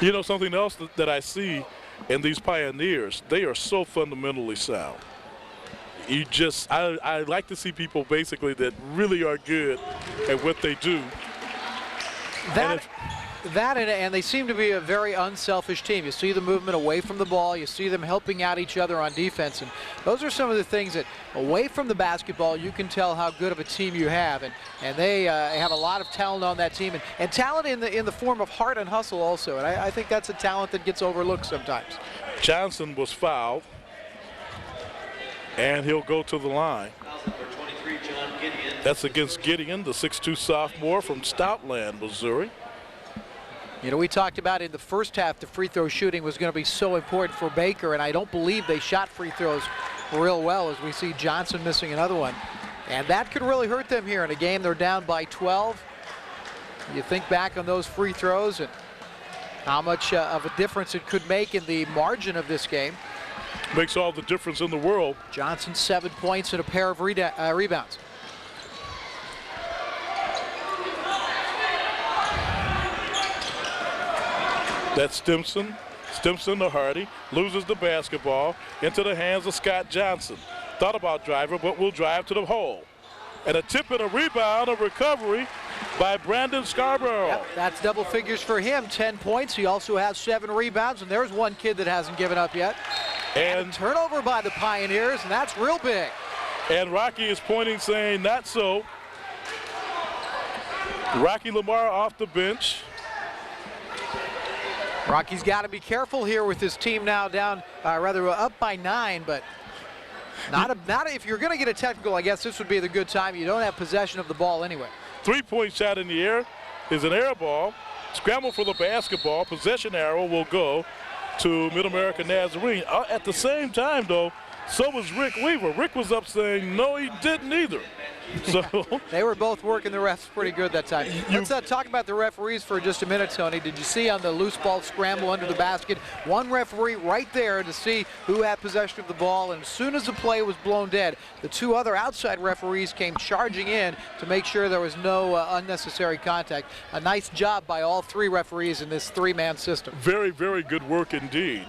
You know, something else that I see in these Pioneers, they are so fundamentally sound. I like to see people basically that really are good at what they do. And they seem to be a very unselfish team. You see the movement away from the ball. You see them helping out each other on defense. And those are some of the things that, away from the basketball, you can tell how good of a team you have. And they have a lot of talent on that team. And talent in the form of heart and hustle also. And I think that's a talent that gets overlooked sometimes. Johnson was fouled. And he'll go to the line. That's against Gideon, the 6'2 sophomore from Stoutland, Missouri. You know, we talked about in the first half the free throw shooting was going to be so important for Baker, and I don't believe they shot free throws real well, as we see Johnson missing another one. And that could really hurt them here in a game they're down by 12. You think back on those free throws and how much of a difference it could make in the margin of this game. Makes all the difference in the world. Johnson 7 points and a pair of rebounds. That's Stimson. Stimson to Hardy. Loses the basketball into the hands of Scott Johnson. Thought about driver, but will drive to the hole. And a tip and a rebound, a recovery by Brandon Scarborough. Yep, that's double figures for him, 10 points. He also has 7 rebounds, and there's one kid that hasn't given up yet. And turnover by the Pioneers, and that's real big. And Rocky is pointing, saying not so. Rocky Lamar off the bench. Rocky's got to be careful here with his team now down, up by 9, but not if you're going to get a technical, I guess this would be the good time. You don't have possession of the ball anyway. 3-point shot in the air is an air ball. Scramble for the basketball. Possession arrow will go to Mid-America Nazarene. At the same time, though, so was Rick Weaver. Rick was up saying, no, he didn't either. So they were both working the refs pretty good that time. Let's talk about the referees for just a minute, Tony. Did you see on the loose ball scramble under the basket, one referee right there to see who had possession of the ball, and as soon as the play was blown dead, the 2 other outside referees came charging in to make sure there was no unnecessary contact. A nice job by all 3 referees in this 3-man system. Very, very good work indeed.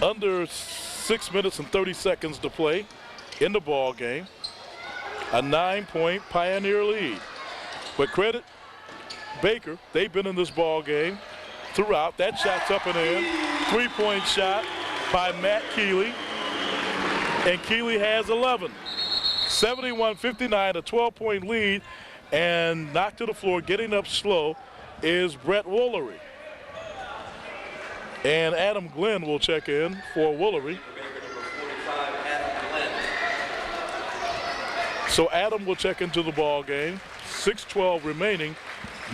Under 6 minutes and 30 seconds to play in the ball game. A 9-point Pioneer lead. But credit Baker, they've been in this ball game throughout. That shot's up and in. 3-point shot by Matt Keeley. And Keeley has 11. 71-59, a 12-point lead. And knocked to the floor, getting up slow, is Brett Woolery. And Adam Glenn will check in for Woolery. So Adam will check into the ball game. 6:12 remaining.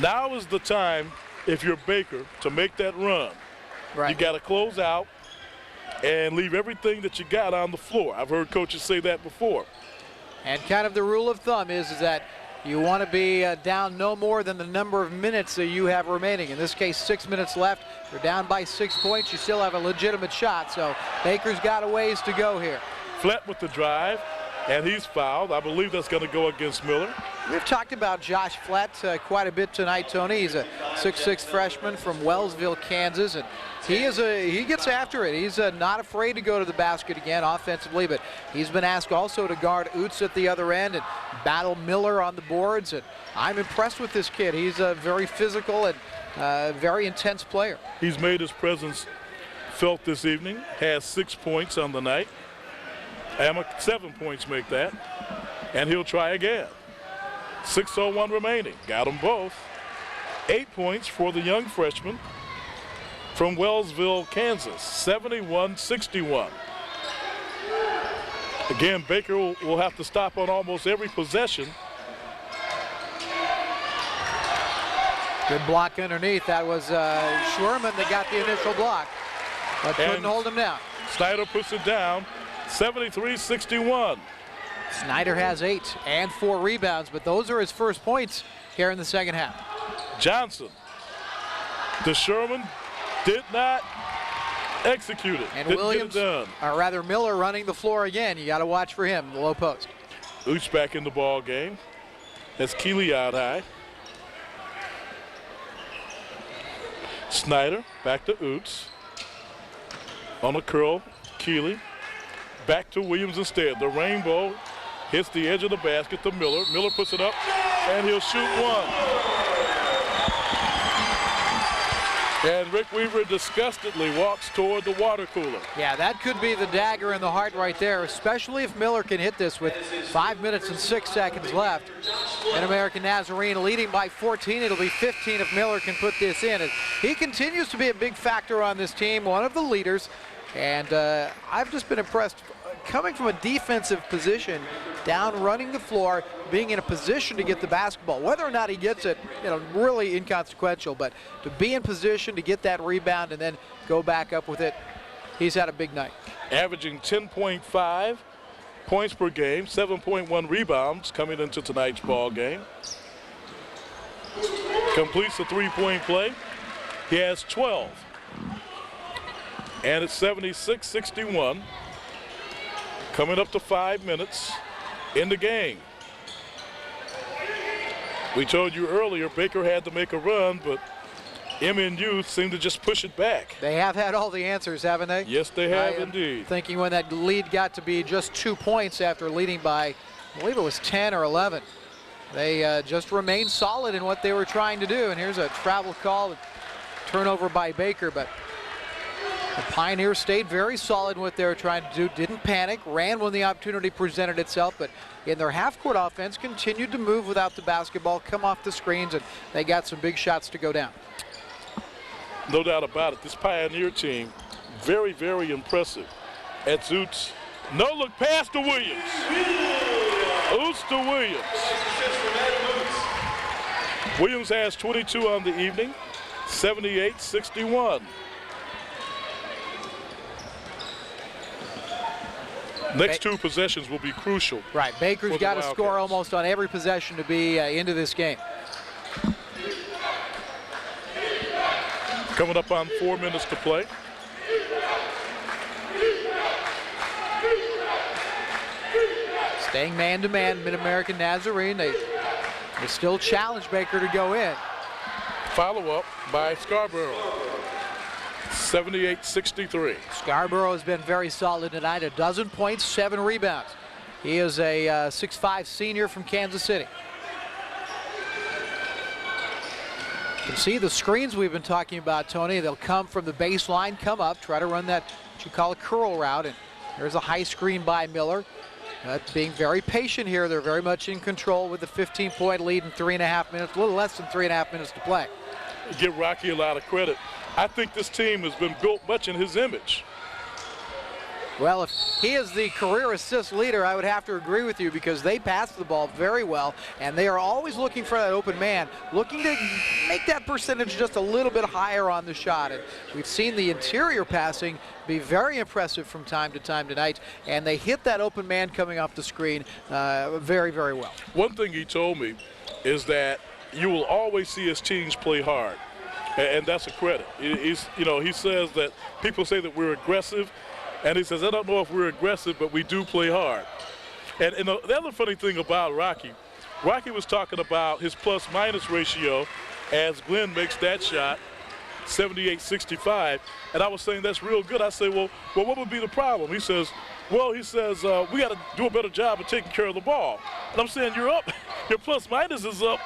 Now is the time, if you're Baker, to make that run. Right. You got to close out and leave everything that you got on the floor. I've heard coaches say that before. And kind of the rule of thumb is that you want to be down no more than the number of minutes that you have remaining. In this case, 6 minutes left. You're down by 6 points. You still have a legitimate shot. So Baker's got a ways to go here. Flett with the drive. And he's fouled. I believe that's going to go against Miller. We've talked about Josh Flett quite a bit tonight, Tony. He's a 6'6" freshman from Wellsville, Kansas, and he gets after it. He's not afraid to go to the basket again offensively, but he's been asked also to guard Utz at the other end and battle Miller on the boards. And I'm impressed with this kid. He's a very physical and very intense player. He's made his presence felt this evening. Has 6 points on the night. 7 points make that, and he'll try again. 6:01 remaining. Got them both. 8 points for the young freshman from Wellsville, Kansas. 71-61. Again, Baker will have to stop on almost every possession. Good block underneath. That was Schwerman that got the initial block, but couldn't hold him down. Snyder puts it down. 73-61. Snyder has 8 and 4 rebounds, but those are his first points here in the second half. Johnson. The Sherman did not execute it. And Didn't Williams, get it done. or rather Miller, running the floor again. You got to watch for him, the low post. Ooch back in the ball game. That's Keeley out high. Snyder back to Oots. On a curl, Keeley. Back to Williams instead. The rainbow hits the edge of the basket to Miller. Miller puts it up, and he'll shoot one. And Rick Weaver disgustedly walks toward the water cooler. Yeah, that could be the dagger in the heart right there, especially if Miller can hit this with 5 minutes and 6 seconds left. And American Nazarene leading by 14. It'll be 15 if Miller can put this in. He continues to be a big factor on this team, one of the leaders. And I've just been impressed coming from a defensive position, down running the floor, being in a position to get the basketball. Whether or not he gets it, really inconsequential, but to be in position to get that rebound and then go back up with it, he's had a big night. Averaging 10.5 points per game, 7.1 rebounds coming into tonight's ball game. Completes the three-point play. He has 12. And it's 76-61. Coming up to 5 minutes in the game. We told you earlier Baker had to make a run, but MNU seemed to just push it back. They have had all the answers, haven't they? Yes, they have indeed. Thinking when that lead got to be just 2 points after leading by, I believe it was 10 or 11. They just remained solid in what they were trying to do. And here's a travel call, turnover by Baker, but the Pioneers stayed very solid in what they were trying to do, didn't panic, ran when the opportunity presented itself, but in their half-court offense continued to move without the basketball, come off the screens, and they got some big shots to go down. No doubt about it. This Pioneer team, very, very impressive. At Zoots, no look pass to Williams. Oots to Williams. Williams has 22 on the evening, 78-61. Next 2 possessions will be crucial. Right, Baker's got to score almost on every possession to be into this game. Coming up on 4 minutes to play. Staying man-to-man, Mid-American Nazarene. They still challenge Baker to go in. Follow-up by Scarborough. 78-63. Scarborough has been very solid tonight. 12 points, 7 rebounds. He is a 6'5" senior from Kansas City. You can see the screens we've been talking about, Tony. They'll come from the baseline, come up, try to run that, what you call a curl route. And there's a high screen by Miller. Being very patient here. They're very much in control with the 15-point lead in 3.5 minutes, a little less than 3.5 minutes to play. Give Rocky a lot of credit. I think this team has been built much in his image. Well, if he is the career assist leader, I would have to agree with you because they pass the ball very well, and they are always looking for that open man, looking to make that percentage just a little bit higher on the shot. And we've seen the interior passing be very impressive from time to time tonight, and they hit that open man coming off the screen very, very well. One thing he told me is that you will always see his teams play hard, and that's a credit. He says that people say that we're aggressive, and he says, I don't know if we're aggressive, but we do play hard. And the other funny thing about Rocky was talking about his plus-minus ratio as Glenn makes that shot, 78-65, and I was saying that's real good. I say, well, what would be the problem? He says, we got to do a better job of taking care of the ball. And I'm saying, you're up. Your plus-minus is up,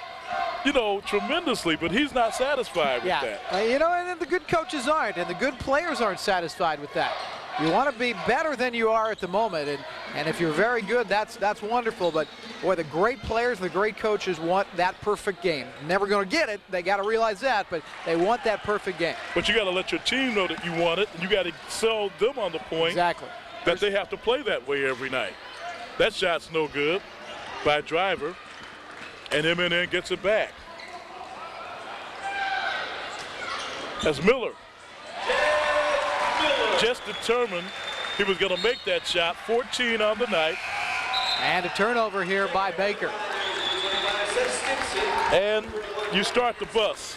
tremendously, but he's not satisfied with that. And the good coaches aren't, and the good players aren't satisfied with that. You want to be better than you are at the moment, and if you're very good, that's wonderful. But boy, the great players, the great coaches want that perfect game. Never going to get it. They got to realize that, but they want that perfect game. But you got to let your team know that you want it, and you got to sell them on the point that they have to play that way every night. That shot's no good by Driver, and MNN gets it back. As Miller just determined he was going to make that shot. 14 on the night. And a turnover here by Baker. And you start the bus.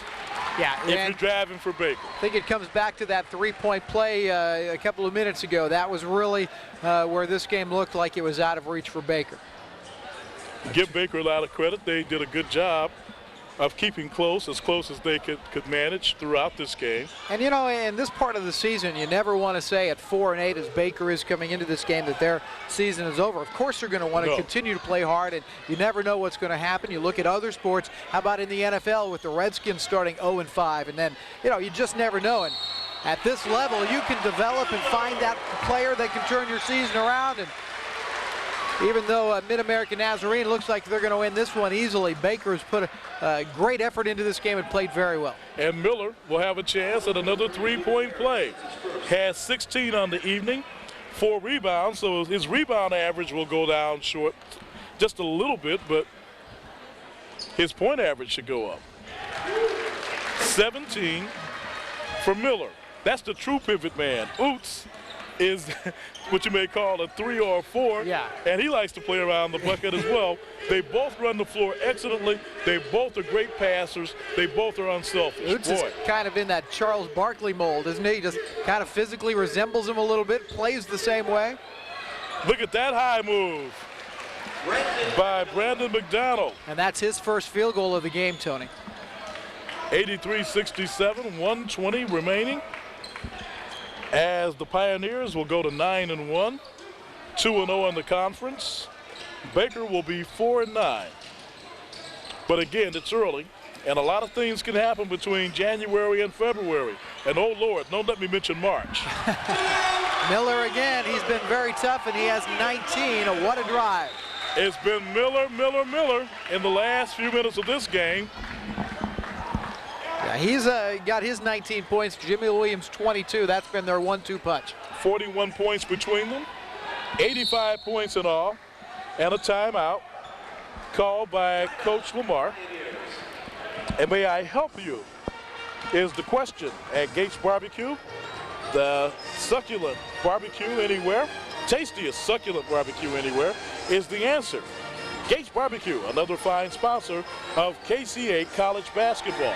Yeah, if you're driving for Baker. I think it comes back to that three-point play a couple of minutes ago. That was really where this game looked like it was out of reach for Baker. Give Baker a lot of credit. They did a good job of keeping close as they could manage throughout this game. And, you know, in this part of the season, you never want to say at 4-8, as Baker is coming into this game, that their season is over. Of course they're going to want to continue to play hard, and you never know what's going to happen. You look at other sports. How about in the NFL with the Redskins starting 0-5? And then, you know, you just never know. And at this level, you can develop and find that player that can turn your season around. And even though Mid-American Nazarene looks like they're going to win this one easily, Baker has put a great effort into this game and played very well. And Miller will have a chance at another three-point play. Has 16 on the evening, 4 rebounds, so his rebound average will go down short just a little bit, but his point average should go up. 17 for Miller. That's the true pivot man. Oots is what you may call a 3 or a 4, and he likes to play around the bucket as well. They both run the floor excellently. They both are great passers. They both are unselfish. Oots is kind of in that Charles Barkley mold, isn't he? Just kind of physically resembles him a little bit, plays the same way. Look at that high move by Brandon McDonald. And that's his first field goal of the game, Tony. 83-67, 120 remaining, as the Pioneers will go to 9-1, 2-0 in the conference. Baker will be 4-9. But again, it's early, and a lot of things can happen between January and February. And oh Lord, don't let me mention March. Miller again, he's been very tough, and he has 19. What a drive. It's been Miller in the last few minutes of this game. Yeah, he's got his 19 points. Jimmy Williams 22. That's been their 1-2 punch. 41 points between them, 85 points in all, and a timeout called by Coach Lamar. And may I help you is the question at Gates Barbecue. The succulent barbecue anywhere, tastiest succulent barbecue anywhere is the answer. Gates Barbecue, another fine sponsor of KCA College basketball.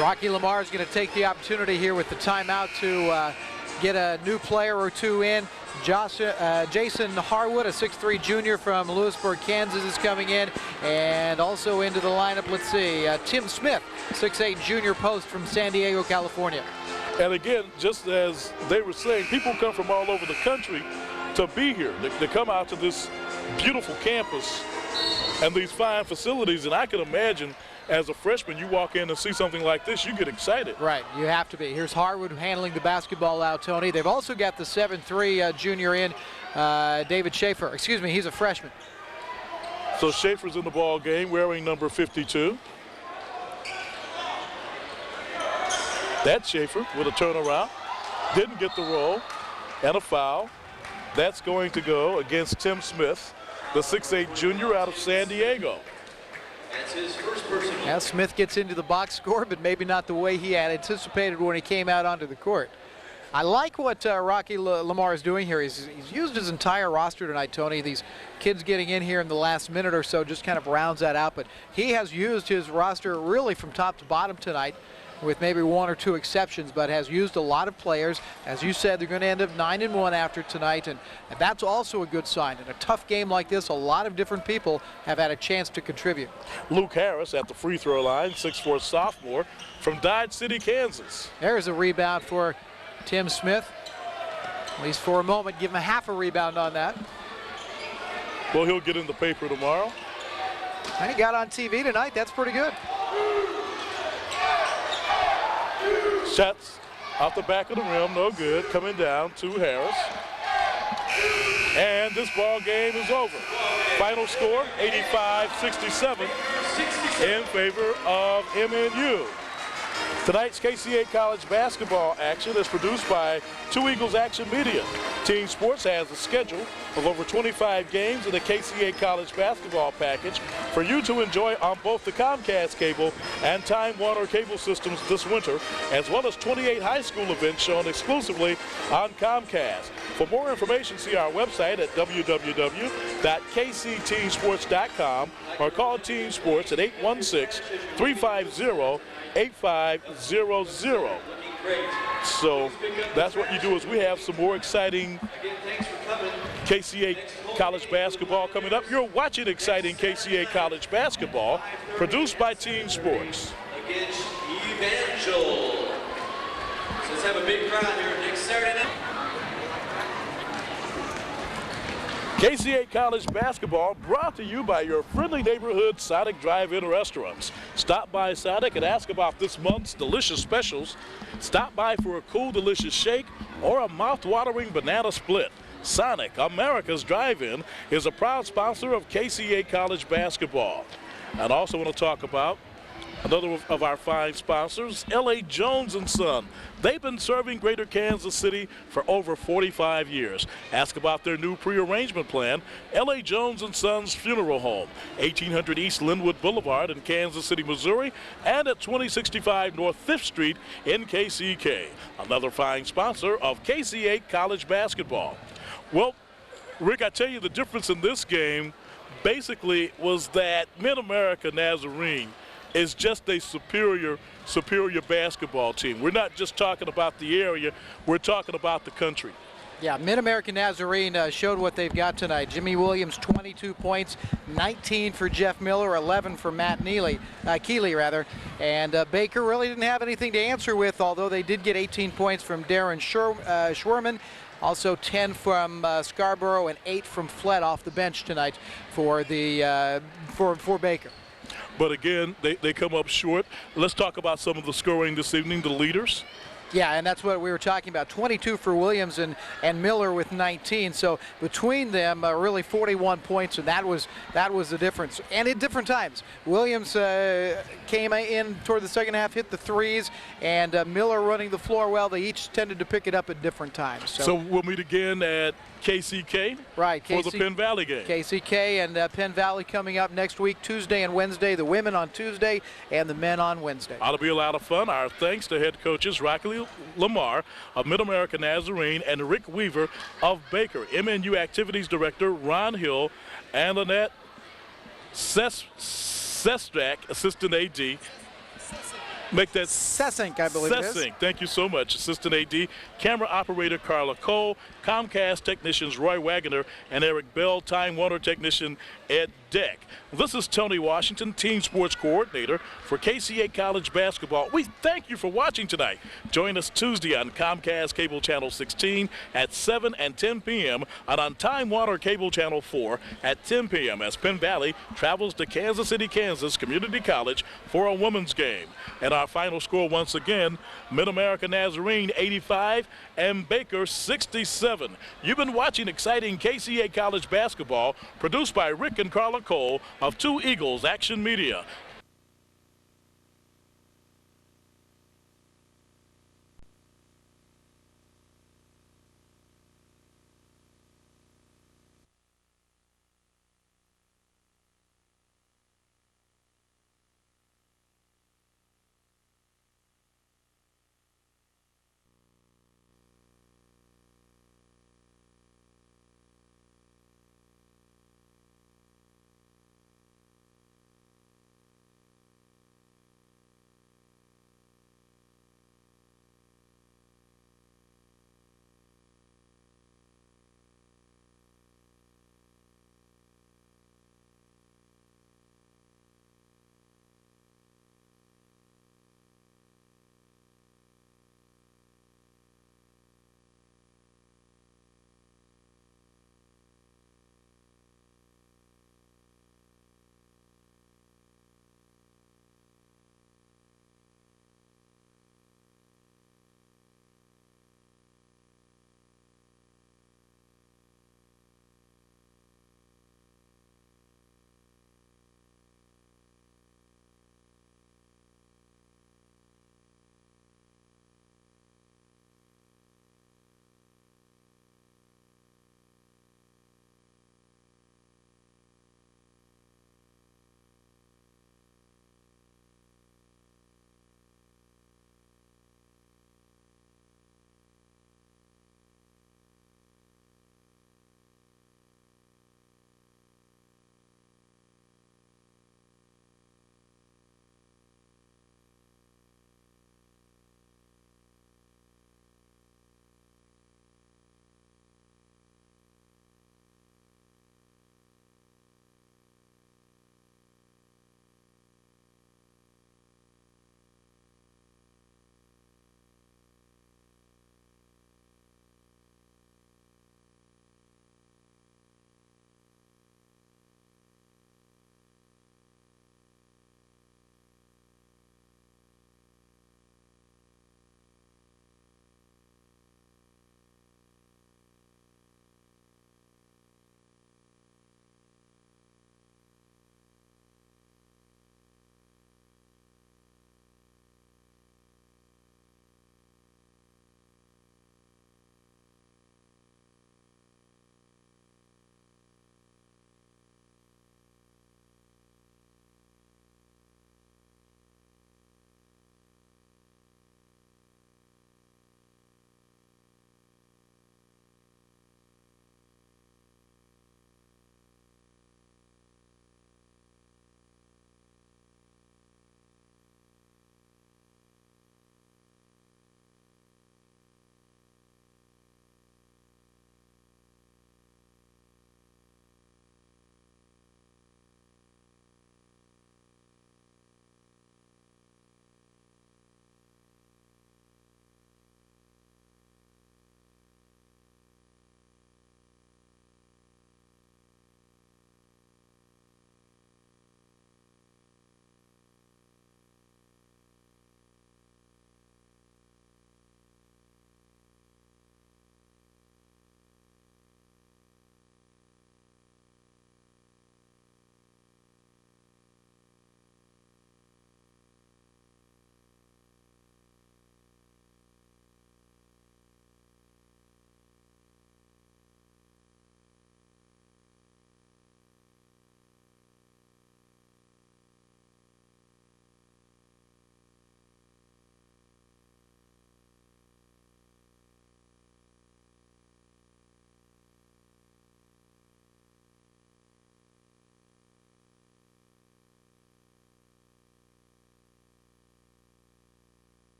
Rocky Lamar is going to take the opportunity here with the timeout to get a new player or two in. Jason Harwood, a 6'3 junior from Lewisburg, Kansas, is coming in. And also into the lineup, let's see, Tim Smith, 6'8 junior post from San Diego, California. And again, just as they were saying, people come from all over the country to be here. They come out to this beautiful campus and these fine facilities, and I can imagine as a freshman, you walk in and see something like this, you get excited. Right, you have to be. Here's Harwood handling the basketball out, Tony. They've also got the 7'3 junior in, David Schaefer. Excuse me, he's a freshman. So Schaefer's in the ball game wearing number 52. That's Schaefer with a turnaround. Didn't get the roll, and a foul. That's going to go against Tim Smith, the 6'8 junior out of San Diego. That's his first personal. Now Smith gets into the box score, but maybe not the way he had anticipated when he came out onto the court. I like what Rocky Lamar is doing here. He's used his entire roster tonight, Tony. These kids getting in here in the last minute or so just kind of rounds that out. But he has used his roster really from top to bottom tonight, with maybe 1 or 2 exceptions, but has used a lot of players. As you said, they're going to end up 9-1 after tonight, and that's also a good sign. In a tough game like this, a lot of different people have had a chance to contribute. Luke Harris at the free throw line, 6'4 sophomore from Dodge City, Kansas. There's a rebound for Tim Smith. At least for a moment, give him a half a rebound on that. Well, he'll get in the paper tomorrow. And he got on TV tonight. That's pretty good. Shots off the back of the rim, no good. Coming down to Harris. And this ball game is over. Final score, 85-67 in favor of MNU. Tonight's KCA College basketball action is produced by Two Eagles Action Media. Team Sports has a schedule of over 25 games in the KCA College basketball package for you to enjoy on both the Comcast cable and Time Warner cable systems this winter, as well as 28 high school events shown exclusively on Comcast. For more information, see our website at www.kcteensports.com or call Team Sports at 816-350-8500. So that's what you do. Is we have some more exciting KCA College basketball coming up. You're watching exciting KCA College basketball, produced by Team Sports. Against Evangel. So let's have a big crowd here next Saturday night. KCA College basketball brought to you by your friendly neighborhood Sonic Drive-In restaurants. Stop by Sonic and ask about this month's delicious specials. Stop by for a cool, delicious shake or a mouth-watering banana split. Sonic, America's Drive-In, is a proud sponsor of KCA College basketball. And I also want to talk about another of our fine sponsors, L.A. Jones & Son. They've been serving Greater Kansas City for over 45 years. Ask about their new pre-arrangement plan, L.A. Jones & Son's Funeral Home, 1800 East Linwood Boulevard in Kansas City, Missouri, and at 2065 North 5th Street in KCK. Another fine sponsor of KCA College basketball. Well, Rick, I tell you the difference in this game basically was that Mid-America Nazarene is just a superior basketball team. We're not just talking about the area, we're talking about the country. Yeah, Mid-American Nazarene showed what they've got tonight. Jimmy Williams, 22 points, 19 for Jeff Miller, 11 for Matt Keeley, and Baker really didn't have anything to answer with, although they did get 18 points from Darren Schwerman. Also 10 from Scarborough and 8 from Flett off the bench tonight for the for Baker. But again, they come up short. Let's talk about some of the scoring this evening, the leaders. Yeah, and that's what we were talking about. 22 for Williams and Miller with 19. So between them, really 41 points, and that was the difference. And at different times, Williams came in toward the second half, hit the threes, and Miller running the floor well. They each tended to pick it up at different times. So we'll meet again at KCK for the Penn Valley game. KCK and Penn Valley coming up next week, Tuesday and Wednesday. The women on Tuesday and the men on Wednesday. Ought to be a lot of fun. Our thanks to head coaches Rocky Lamar of Mid-America Nazarene and Rick Weaver of Baker. MNU Activities Director Ron Hill and Lynette Sestrak, Assistant AD. Make that Sessink, I believe it is. Sessink, thank you so much. Assistant AD, camera operator Carla Cole, Comcast technicians Roy Wagoner and Eric Bell, Time Warner technician Ed Deck. This is Tony Washington, Team Sports Coordinator for KCA College Basketball. We thank you for watching tonight. Join us Tuesday on Comcast Cable Channel 16 at 7 and 10 p.m. and on Time Warner Cable Channel 4 at 10 p.m. as Penn Valley travels to Kansas City, Kansas Community College for a women's game. And our final score once again, Mid-America Nazarene 85 and Baker 67. You've been watching exciting KCA College basketball produced by Rick and Carla Cole of Two Eagles Action Media.